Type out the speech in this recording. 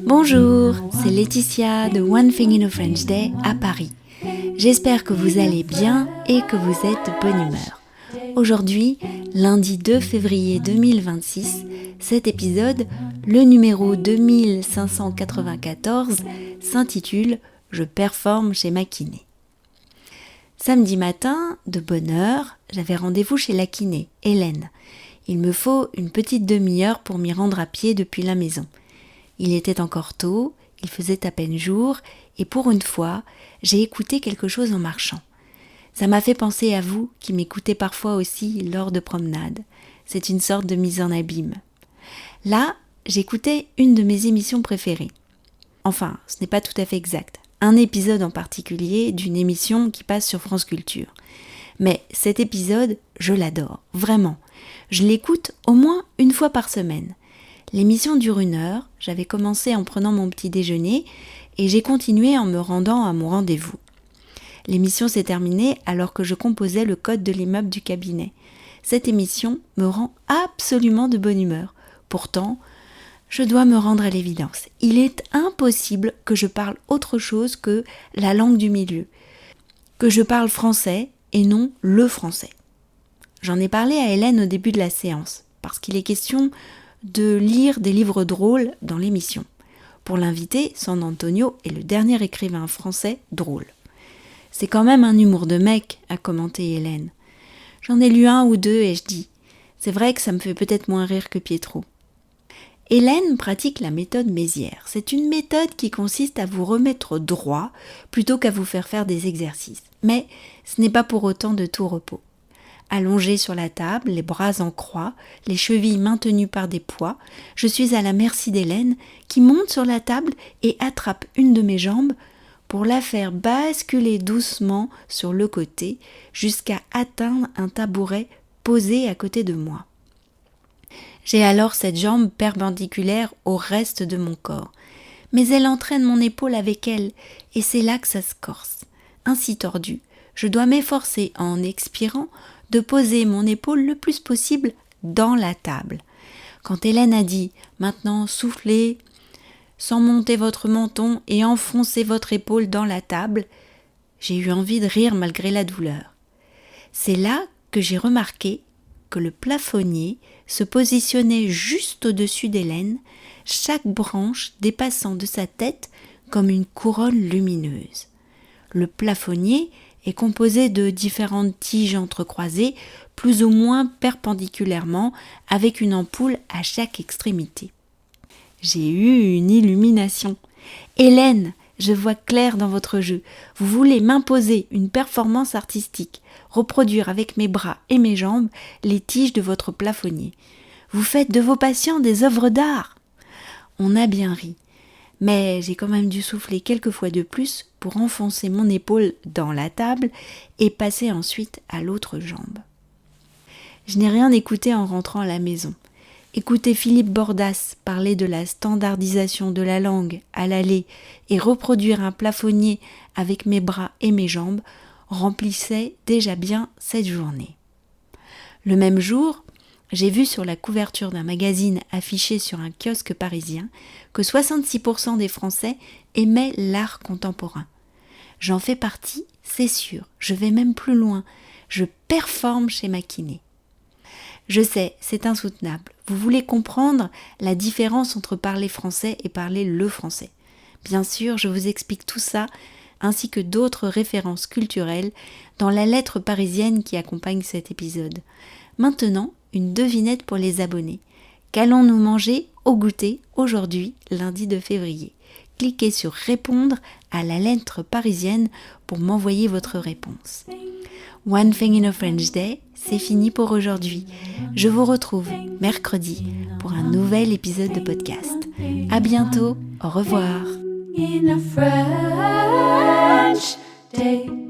Bonjour, c'est Laetitia de One Thing in a French Day à Paris. J'espère que vous allez bien et que vous êtes de bonne humeur. Aujourd'hui, lundi 2 février 2026, cet épisode, le numéro 2594, s'intitule « Je performe chez ma kiné ». Samedi matin, de bonne heure, j'avais rendez-vous chez la kiné, Hélène. Il me faut une petite demi-heure pour m'y rendre à pied depuis la maison. Il était encore tôt, il faisait à peine jour, et pour une fois, j'ai écouté quelque chose en marchant. Ça m'a fait penser à vous, qui m'écoutez parfois aussi lors de promenades. C'est une sorte de mise en abîme. Là, j'écoutais une de mes émissions préférées. Enfin, ce n'est pas tout à fait exact. Un épisode en particulier d'une émission qui passe sur France Culture. Mais cet épisode, je l'adore, vraiment. Je l'écoute au moins une fois par semaine. L'émission dure 1 heure, j'avais commencé en prenant mon petit déjeuner et j'ai continué en me rendant à mon rendez-vous. L'émission s'est terminée alors que je composais le code de l'immeuble du cabinet. Cette émission me rend absolument de bonne humeur. Pourtant, je dois me rendre à l'évidence. Il est impossible que je parle autre chose que la langue du milieu, que je parle français et non le français. J'en ai parlé à Hélène au début de la séance, parce qu'il est question de lire des livres drôles dans l'émission. Pour l'invité, San Antonio est le dernier écrivain français drôle. C'est quand même un humour de mec, a commenté Hélène. J'en ai lu 1 ou 2 et je dis, c'est vrai que ça me fait peut-être moins rire que Pietro. Hélène pratique la méthode Mézières. C'est une méthode qui consiste à vous remettre droit plutôt qu'à vous faire des exercices. Mais ce n'est pas pour autant de tout repos. Allongée sur la table, les bras en croix, les chevilles maintenues par des poids, je suis à la merci d'Hélène qui monte sur la table et attrape une de mes jambes pour la faire basculer doucement sur le côté jusqu'à atteindre un tabouret posé à côté de moi. J'ai alors cette jambe perpendiculaire au reste de mon corps, mais elle entraîne mon épaule avec elle et c'est là que ça se corse. Ainsi tordue, je dois m'efforcer en expirant de poser mon épaule le plus possible dans la table. Quand Hélène a dit « Maintenant soufflez, sans monter votre menton et enfoncez votre épaule dans la table », j'ai eu envie de rire malgré la douleur. C'est là que j'ai remarqué que le plafonnier se positionnait juste au-dessus d'Hélène, chaque branche dépassant de sa tête comme une couronne lumineuse. Le plafonnier est composé de différentes tiges entrecroisées, plus ou moins perpendiculairement, avec une ampoule à chaque extrémité. J'ai eu une illumination. Hélène, je vois clair dans votre jeu. Vous voulez m'imposer une performance artistique, reproduire avec mes bras et mes jambes les tiges de votre plafonnier. Vous faites de vos patients des œuvres d'art. On a bien ri. Mais j'ai quand même dû souffler quelques fois de plus pour enfoncer mon épaule dans la table et passer ensuite à l'autre jambe. Je n'ai rien écouté en rentrant à la maison. Écouter Philippe Bordas parler de la standardisation de la langue à l'aller et reproduire un plafonnier avec mes bras et mes jambes remplissait déjà bien cette journée. Le même jour, j'ai vu sur la couverture d'un magazine affiché sur un kiosque parisien que 66% des Français aimaient l'art contemporain. J'en fais partie, c'est sûr, je vais même plus loin, je performe chez ma kiné. Je sais, c'est insoutenable. Vous voulez comprendre la différence entre parler français et parler le français. Bien sûr, je vous explique tout ça, ainsi que d'autres références culturelles, dans la lettre parisienne qui accompagne cet épisode. Maintenant, une devinette pour les abonnés. Qu'allons-nous manger au goûter aujourd'hui, lundi 2 février ? Cliquez sur « Répondre » à la lettre parisienne pour m'envoyer votre réponse. One Thing in a French Day, c'est fini pour aujourd'hui. Je vous retrouve mercredi pour un nouvel épisode de podcast. À bientôt, au revoir. In a French day.